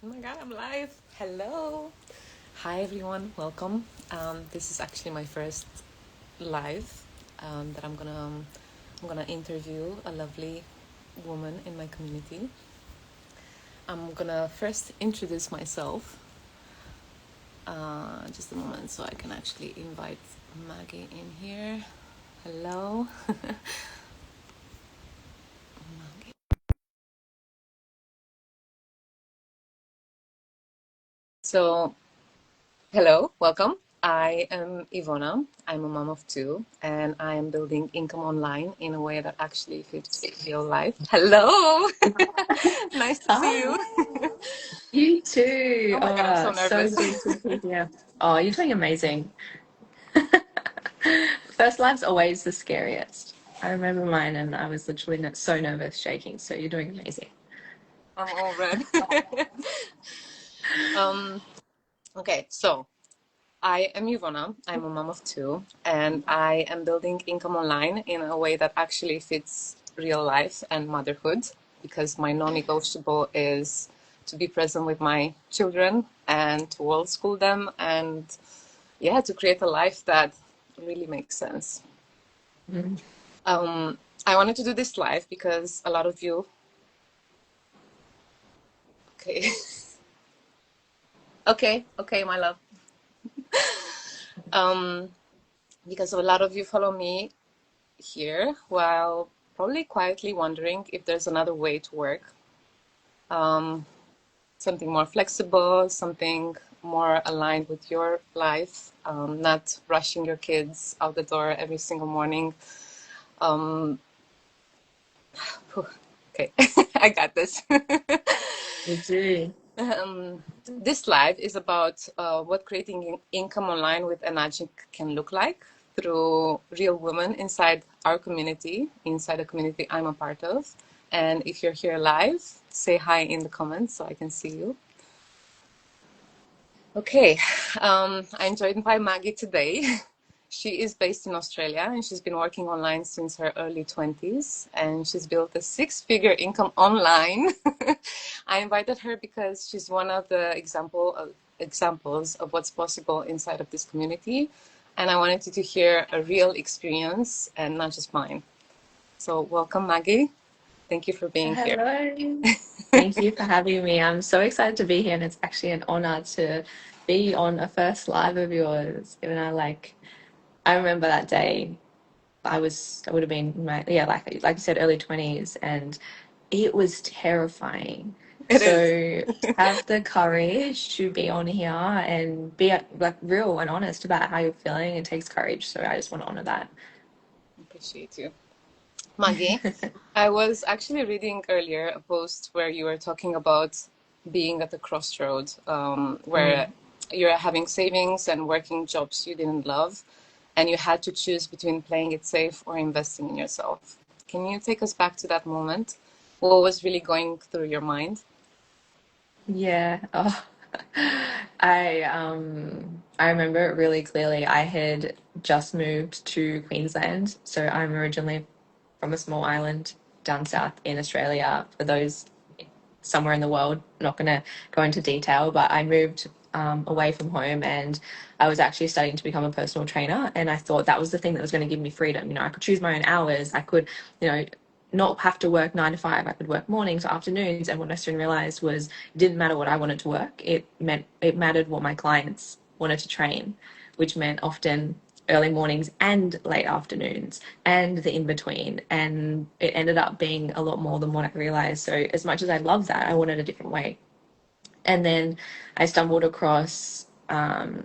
Oh my god, I'm live. Hello. Hi everyone, welcome. This is actually my first live that I'm gonna interview a lovely woman in my community. I'm gonna first introduce myself. Just a moment so I can actually invite Maggie in here. Hello. So, hello, welcome. I am Ivona. I'm a mom of two, and I am building income online in a way that actually fits real life. Hello! Nice to see you. Hi, you too. Oh my God, I'm so So nervous. good to be here. Oh, you're doing amazing. First live's always the scariest. I remember mine and I was literally so nervous, shaking. So you're doing amazing. I'm all red. um, okay, so I am Ivona. I'm a mom of two, and I am building income online in a way that actually fits real life and motherhood because my non-negotiable is to be present with my children and to world school them and yeah, to create a life that really makes sense. Mm. I wanted to do this live because a lot of you, okay, okay, my love, um, because a lot of you follow me here while probably quietly wondering if there's another way to work, um, something more flexible, something more aligned with your life, not rushing your kids out the door every single morning. Um, okay, I got this. You do. This live is about what creating income online with Enagic can look like through real women inside our community, inside the community I'm a part of. And if you're here live, say hi in the comments so I can see you. Okay, I'm joined by Maggie today. She is based in Australia and she's been working online since her early 20s and she's built a six-figure income online. I invited her because she's one of the examples of what's possible inside of this community. And I wanted you to hear a real experience and not just mine. So welcome, Maggie. Thank you for being here. Hello. Thank you for having me. I'm so excited to be here, and it's actually an honor to be on a first live of yours. I remember that day. I would have been like you said, early 20s, and it was terrifying. It is. So to have the courage to be on here and be like real and honest about how you're feeling, it takes courage. So I just want to honor that. Appreciate you. Maggie, I was actually reading earlier a post where you were talking about being at the crossroad, where Mm. you're having savings and working jobs you didn't love, and you had to choose between playing it safe or investing in yourself. Can you take us back to that moment? What was really going through your mind? Yeah. Oh. I remember it really clearly. I had just moved to Queensland, so I'm originally from a small island down south in Australia. For those somewhere in the world, I'm not going to go into detail, but I moved away from home and I was actually studying to become a personal trainer. And I thought that was the thing that was going to give me freedom. You know, I could choose my own hours. I could, you know, not have to work 9 to 5. I could work mornings or afternoons. And what I soon realized was it didn't matter what I wanted to work. It mattered what my clients wanted to train, which meant often early mornings and late afternoons and the in between. And it ended up being a lot more than what I realized. So, as much as I love that, I wanted a different way. And then I stumbled across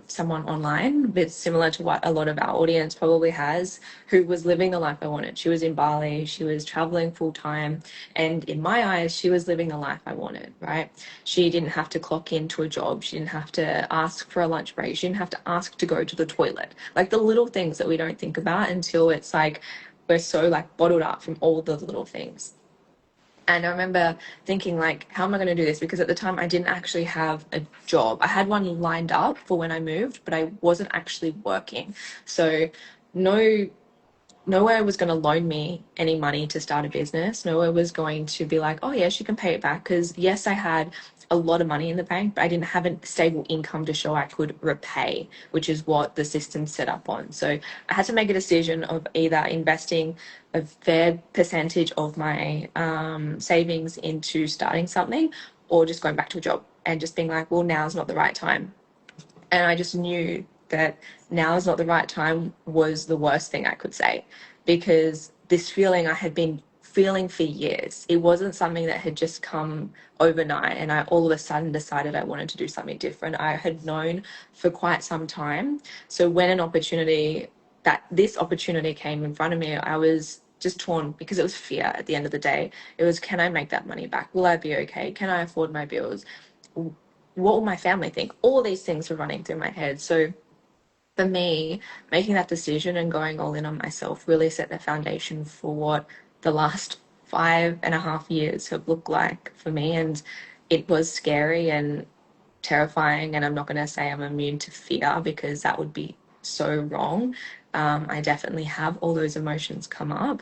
someone online, a bit similar to what a lot of our audience probably has, who was living the life I wanted. She was in Bali, she was traveling full time, and in my eyes, she was living the life I wanted, right? She didn't have to clock into a job, she didn't have to ask for a lunch break, she didn't have to ask to go to the toilet. Like the little things that we don't think about until it's like we're so like bottled up from all the little things. And I remember thinking, like, how am I going to do this? Because at the time, I didn't actually have a job. I had one lined up for when I moved, but I wasn't actually working. So, no nowhere was going to loan me any money to start a business. Nowhere was going to be like, oh, yes, you can pay it back. Because, yes, I had a lot of money in the bank, but I didn't have a stable income to show I could repay, which is what the system set up on. So I had to make a decision of either investing a fair percentage of my savings into starting something or just going back to a job and just being like, well, now's not the right time. And I just knew that now is not the right time was the worst thing I could say, because this feeling I had been feeling for years. It wasn't something that had just come overnight and I all of a sudden decided I wanted to do something different. I had known for quite some time. So when this opportunity came in front of me, I was just torn because it was fear at the end of the day. It was, can I make that money back? Will I be okay? Can I afford my bills? What will my family think? All these things were running through my head. So for me, making that decision and going all in on myself really set the foundation for what the last 5.5 years have looked like for me. And it was scary and terrifying. And I'm not going to say I'm immune to fear because that would be so wrong. I definitely have all those emotions come up.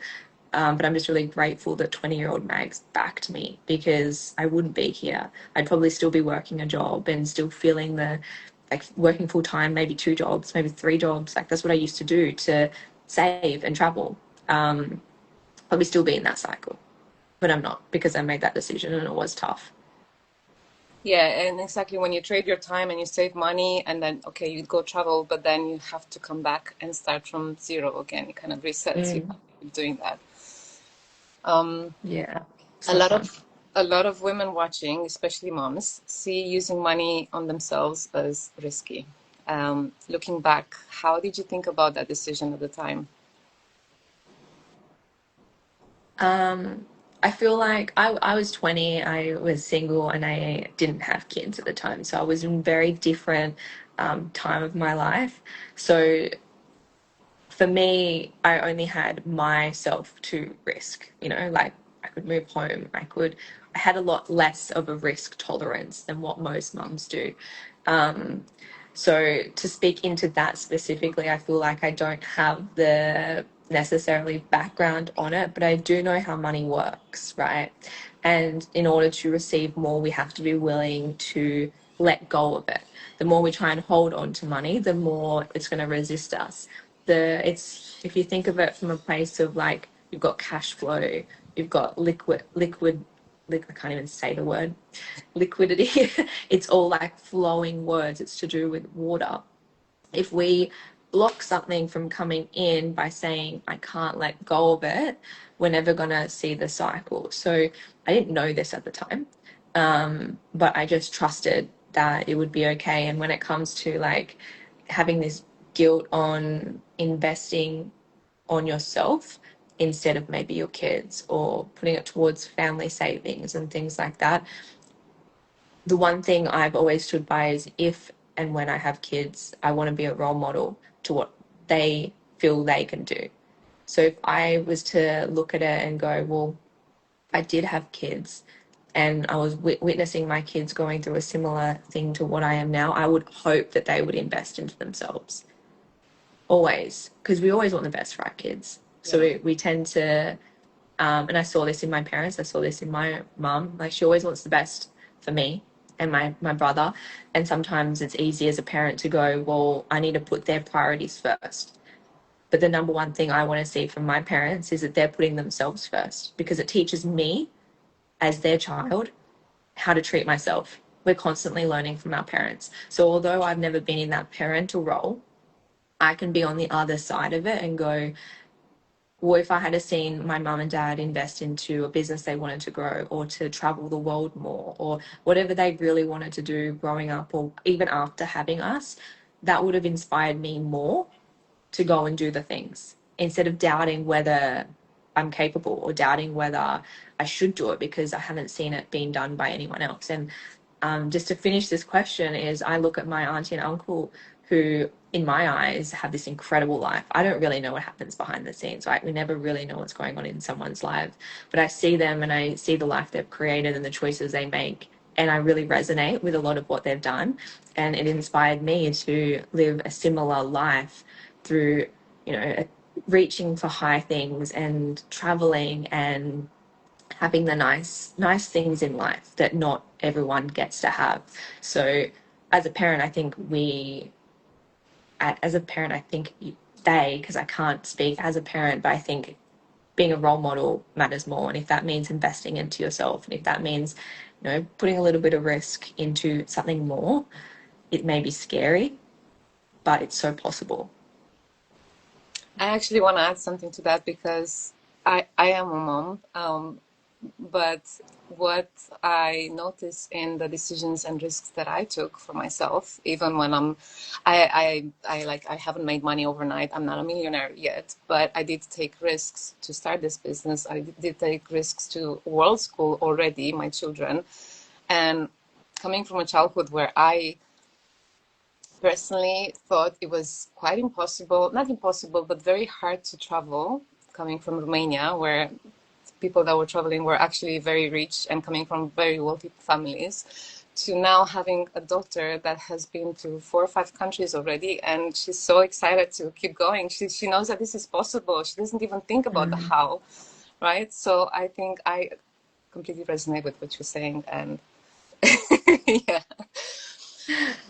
But I'm just really grateful that 20-year-old Mags backed me, because I wouldn't be here. I'd probably still be working a job and still feeling like working full time, maybe 2 jobs, maybe 3 jobs. Like that's what I used to do to save and travel. Probably still be in that cycle, but I'm not, because I made that decision and it was tough. Yeah, and exactly when you trade your time and you save money and then, okay, you go travel, but then you have to come back and start from zero again. It kind of resets you Mm, doing that. Um, yeah, it's a not lot fun. of a lot of women watching, especially moms, see using money on themselves as risky. Looking back, how did you think about that decision at the time? Um, I feel like I was 20, I was single, and I didn't have kids at the time. So I was in a very different time of my life. So for me, I only had myself to risk, like I could move home. I had a lot less of a risk tolerance than what most mums do. Um, so to speak into that specifically, I feel like I don't have the necessarily background on it, but I do know how money works, right? And in order to receive more, we have to be willing to let go of it. The more we try and hold on to money, the more it's going to resist us. It's, if you think of it from a place of like, you've got cash flow, you've got I can't even say the word, liquidity. It's all like flowing words. It's to do with water. If we block something from coming in by saying, I can't let go of it, we're never going to see the cycle. So I didn't know this at the time, but I just trusted that it would be okay. And when it comes to like having this guilt on investing on yourself instead of maybe your kids, or putting it towards family savings and things like that, the one thing I've always stood by is, if and when I have kids, I want to be a role model to what they feel they can do. So if I was to look at it and go, well, I did have kids and I was witnessing my kids going through a similar thing to what I am now, I would hope that they would invest into themselves. Always, because we always want the best for our kids. So Yeah. we tend to, and I saw this in my parents, I saw this in my mum. Like, she always wants the best for me and my brother. And sometimes it's easy as a parent to go, well, I need to put their priorities first. But the number one thing I want to see from my parents is that they're putting themselves first, because it teaches me as their child how to treat myself. We're constantly learning from our parents. So although I've never been in that parental role, I can be on the other side of it and go, well, if I had seen my mum and dad invest into a business they wanted to grow, or to travel the world more, or whatever they really wanted to do growing up, or even after having us, that would have inspired me more to go and do the things, instead of doubting whether I'm capable, or doubting whether I should do it because I haven't seen it being done by anyone else. And just to finish this question is, I look at my auntie and uncle who, in my eyes, have this incredible life. I don't really know what happens behind the scenes, right? We never really know what's going on in someone's life. But I see them and I see the life they've created and the choices they make. And I really resonate with a lot of what they've done. And it inspired me to live a similar life through, reaching for high things and traveling and having the nice things in life that not everyone gets to have. So as a parent, I think as a parent, I think because I can't speak as a parent, but I think being a role model matters more. And if that means investing into yourself, and if that means, putting a little bit of risk into something more, it may be scary, but it's so possible. I actually want to add something to that because I am a mom. But what I notice in the decisions and risks that I took for myself, even when I haven't made money overnight. I'm not a millionaire yet, but I did take risks to start this business. I did take risks to world school already, my children. And coming from a childhood where I personally thought it was quite impossible, not impossible, but very hard to travel, coming from Romania, where people that were traveling were actually very rich and coming from very wealthy families, to now having a daughter that has been to 4 or 5 countries already, and she's so excited to keep going. She knows that this is possible. She doesn't even think about the how, right? So I think I completely resonate with what you're saying, and yeah.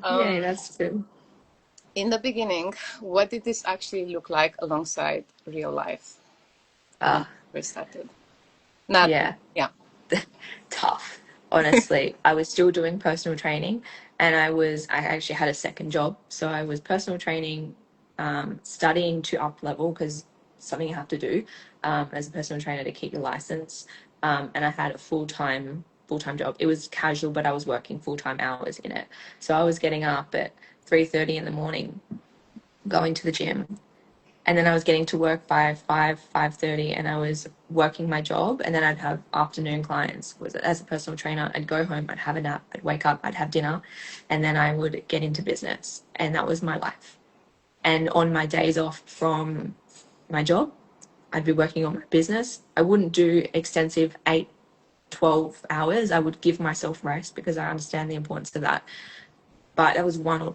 Yeah, that's true. In the beginning, what did this actually look like alongside real life when you first started? Not, Yeah. yeah. Tough, honestly. I was still doing personal training, and I actually had a second job. So I was personal training, studying to up level, because something you have to do as a personal trainer to keep your license. And I had a full time job. It was casual, but I was working full-time hours in it. So I was getting up at 3:30 in the morning, going to the gym, and then I was getting to work by 5:30, and I was working my job, and then I'd have afternoon clients. Was as a personal trainer, I'd go home, I'd have a nap, I'd wake up, I'd have dinner, and then I would get into business, and that was my life. And on my days off from my job, I'd be working on my business. I wouldn't do extensive 8, 12 hours. I would give myself rest because I understand the importance of that. But that was 1 or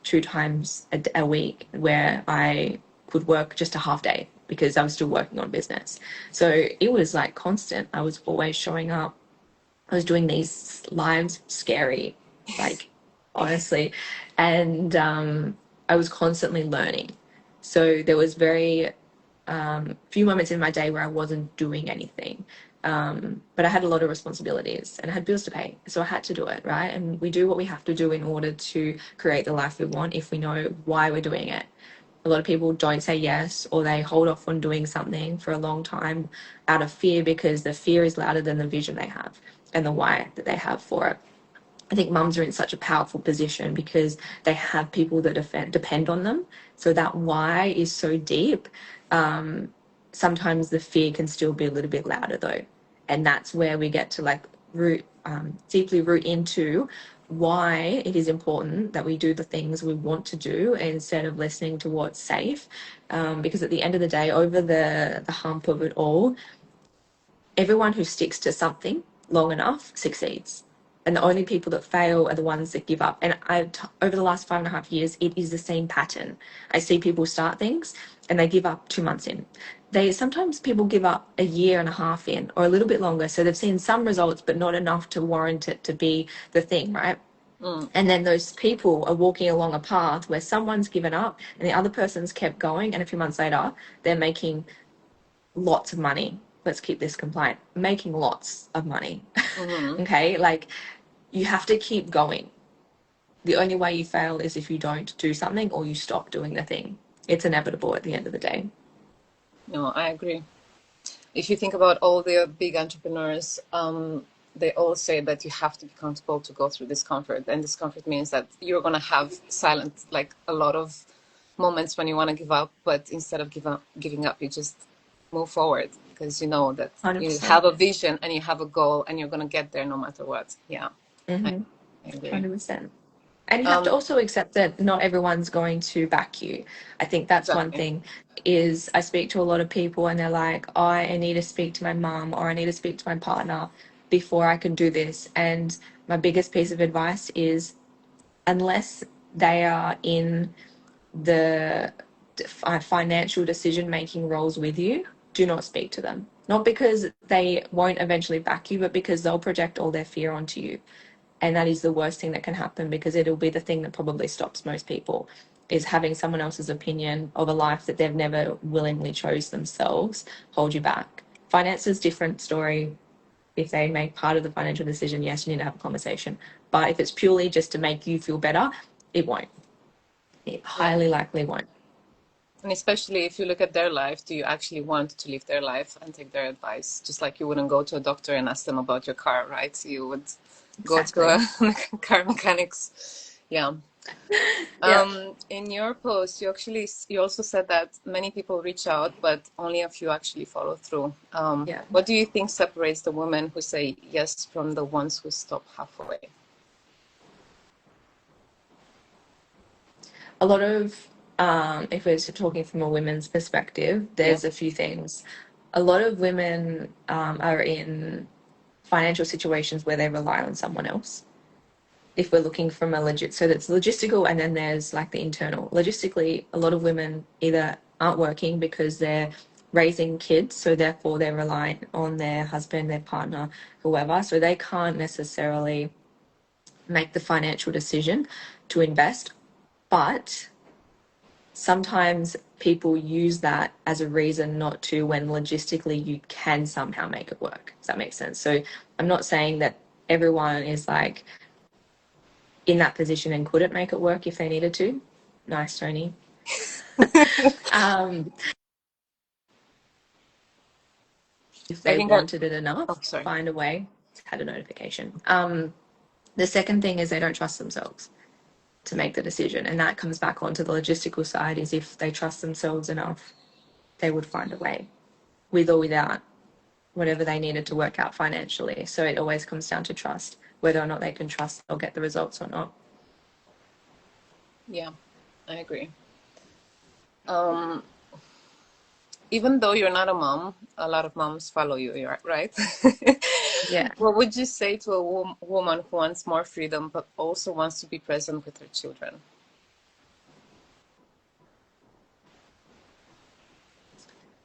2 times a week where I could work just a half day because I was still working on business. So it was like constant. I was always showing up. I was doing these lives, scary, like honestly, and I was constantly learning. So there was very few moments in my day where I wasn't doing anything. But I had a lot of responsibilities and I had bills to pay. So I had to do it, right? And we do what we have to do in order to create the life we want if we know why we're doing it. A lot of people don't say yes, or they hold off on doing something for a long time out of fear because the fear is louder than the vision they have and the why that they have for it. I think mums are in such a powerful position because they have people that depend on them. So that why is so deep. Sometimes the fear can still be a little bit louder though. And that's where we get to like deeply root into why it is important that we do the things we want to do instead of listening to what's safe. Because at the end of the day, over the hump of it all, everyone who sticks to something long enough succeeds. And the only people that fail are the ones that give up. And over the last 5.5 years, it is the same pattern. I see people start things and they give up 2 months in. Sometimes people give up a year and a half in or a little bit longer. So they've seen some results, but not enough to warrant it to be the thing, right? And then those people are walking along a path where someone's given up and the other person's kept going. And a few months later, they're making lots of money. Let's keep this compliant. Making lots of money. Mm-hmm. Okay. Like you have to keep going. The only way you fail is if you don't do something or you stop doing the thing. It's inevitable at the end of the day. No, I agree. If you think about all the big entrepreneurs, they all say that you have to be comfortable to go through discomfort. And discomfort means that you're going to have silent, like a lot of moments when you want to give up. But instead of giving up, you just move forward because you know that you 100%. have a vision and you have a goal and you're going to get there no matter what. Yeah, Mm-hmm. I agree. 100%. And you have to also accept that not everyone's going to back you. I think that's one Exactly. thing is I speak to a lot of people and they're like, oh, I need to speak to my mum or I need to speak to my partner before I can do this. And my biggest piece of advice is unless they are in the financial decision-making roles with you, do not speak to them. Not because they won't eventually back you, but because they'll project all their fear onto you. And that is the worst thing that can happen, because it'll be the thing that probably stops most people, is having someone else's opinion of a life that they've never willingly chose themselves hold you back. Finance is a different story. If they make part of the financial decision, yes, you need to have a conversation. But if it's purely just to make you feel better, it won't. It Yeah. highly likely won't. And especially if you look at their life, do you actually want to live their life and take their advice? Just like you wouldn't go to a doctor and ask them about your car, right? You would go to Exactly. a car mechanics. Yeah. Yeah. In your post, you also said that many people reach out, but only a few actually follow through. Yeah. What do you think separates the women who say yes from the ones who stop halfway? A lot of, if we're talking from a women's perspective, Yeah. there's a few things. A lot of women are in financial situations where they rely on someone else. If we're looking from a legit, so that's logistical, and then there's like the internal. Logistically, a lot of women either aren't working because they're raising kids, so therefore they're relying on their husband, their partner, whoever, so they can't necessarily make the financial decision to invest. But sometimes people use that as a reason not to, when logistically you can somehow make it work. Does that make sense? So I'm not saying that everyone is like in that position and couldn't make it work if they needed to. Nice, Tony. um, if I they think that, wanted it enough, oh, sorry. find a way. Had a notification. The second thing is they don't trust themselves to make the decision, and that comes back onto the logistical side. Is if they trust themselves enough, they would find a way, with or without whatever they needed to work out financially. So it always comes down to trust, whether or not they can trust they'll get the results or not. Yeah, I agree. Um, Even though you're not a mom, a lot of moms follow you, right? Yeah. What would you say to a woman who wants more freedom but also wants to be present with her children?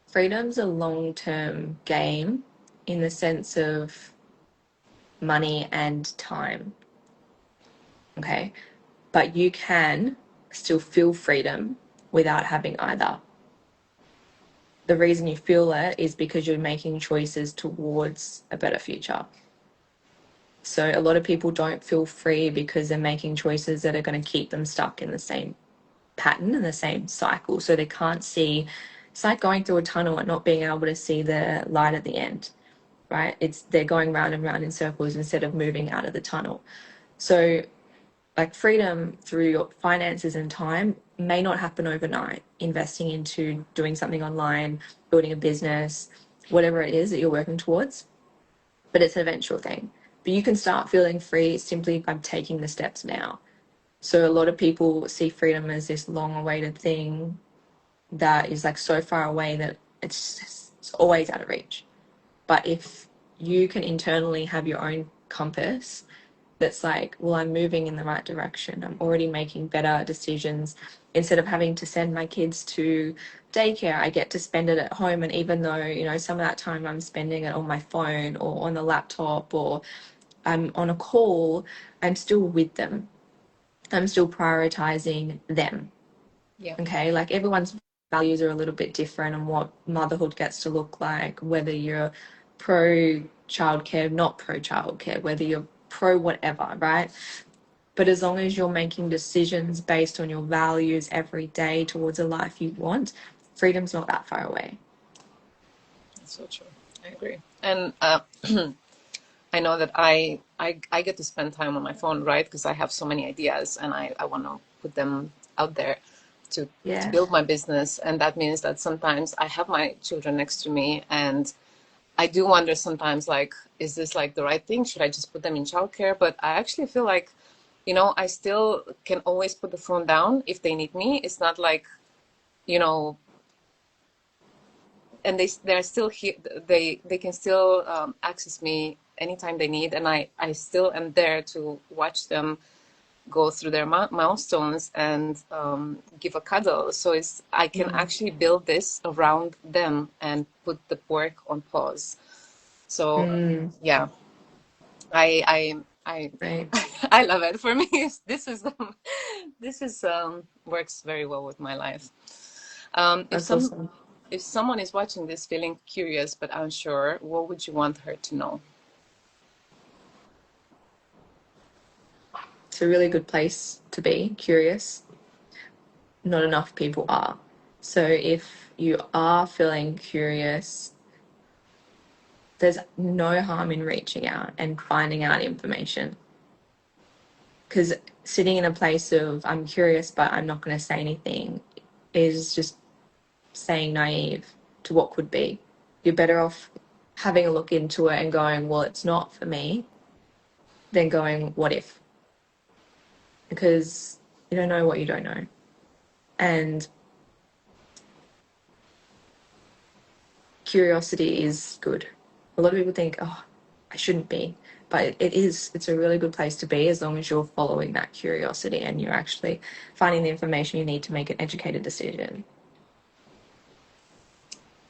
Freedom's a long-term game in the sense of money and time. Okay. But you can still feel freedom without having either. The reason you feel it is because you're making choices towards a better future. So a lot of people don't feel free because they're making choices that are going to keep them stuck in the same pattern and the same cycle. So they can't see, it's like going through a tunnel and not being able to see the light at the end, right? It's they're going round and round in circles instead of moving out of the tunnel. So like freedom through your finances and time may not happen overnight. Investing into doing something online, building a business, whatever it is that you're working towards, but it's an eventual thing. But you can start feeling free simply by taking the steps now. So a lot of people see freedom as this long awaited thing that is like so far away that it's always out of reach. But if you can internally have your own compass that's like, well, I'm moving in the right direction. I'm already making better decisions. Instead of having to send my kids to daycare, I get to spend it at home. And even though, you know, some of that time I'm spending it on my phone or on the laptop or I'm on a call, I'm still with them. I'm still prioritizing them. Yeah. Okay. Like everyone's values are a little bit different on what motherhood gets to look like, whether you're pro childcare, not pro childcare, whether you're pro whatever, right? But as long as you're making decisions based on your values every day towards a life you want, freedom's not that far away. That's so true. I agree. And I know that I get to spend time on my phone, right? Because I have so many ideas and I want to put them out there to Yeah. build my business. And that means that sometimes I have my children next to me and I do wonder sometimes, like, is this like the right thing? Should I just put them in childcare? But I actually feel like, I still can always put the phone down if they need me. It's not like, you know, and they're still here. They can still access me anytime they need, and I still am there to watch them go through their milestones and give a cuddle. So I can Mm. actually build this around them and put the work on pause. So Mm. yeah, I Right. I love it. For me, this is works very well with my life. That's awesome. If someone is watching this feeling curious but unsure, what would you want her to know? It's a really good place to be curious. Not enough people are. So if you are feeling curious, there's no harm in reaching out and finding out information. Because sitting in a place of I'm curious but I'm not going to say anything is just saying naive to what could be. You're better off having a look into it and going, well, it's not for me, than going, what if? Because you don't know what you don't know. And curiosity is good. A lot of people think, oh, I shouldn't be. But it is, it's a really good place to be as long as you're following that curiosity and you're actually finding the information you need to make an educated decision.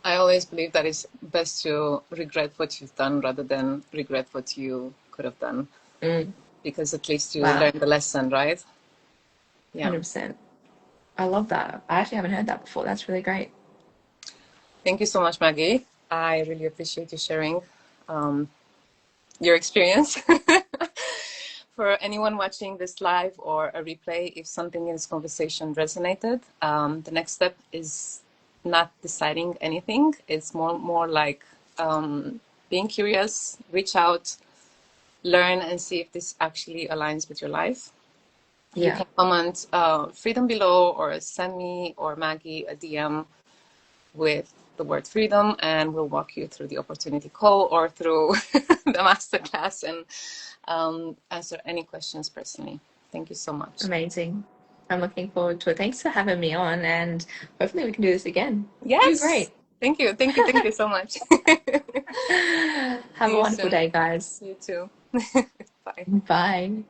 I always believe that it's best to regret what you've done rather than regret what you could have done, Mm, because at least you wow, learn the lesson, right? Yeah. 100%. I love that. I actually haven't heard that before. That's really great. Thank you so much, Maggie. I really appreciate you sharing um, your experience. For anyone watching this live or a replay, if something in this conversation resonated, the next step is not deciding anything. It's more like being curious, reach out, learn, and see if this actually aligns with your life. You Yeah. can comment freedom below or send me or Maggie a DM with the word freedom, and we'll walk you through the opportunity call or through the masterclass and answer any questions personally. Thank you so much. Amazing. I'm looking forward to it. Thanks for having me on, and hopefully we can do this again. You're Yes. great. Thank you. Thank you. Thank you so much. Have See a you wonderful soon. day, guys. You too. Bye. Bye.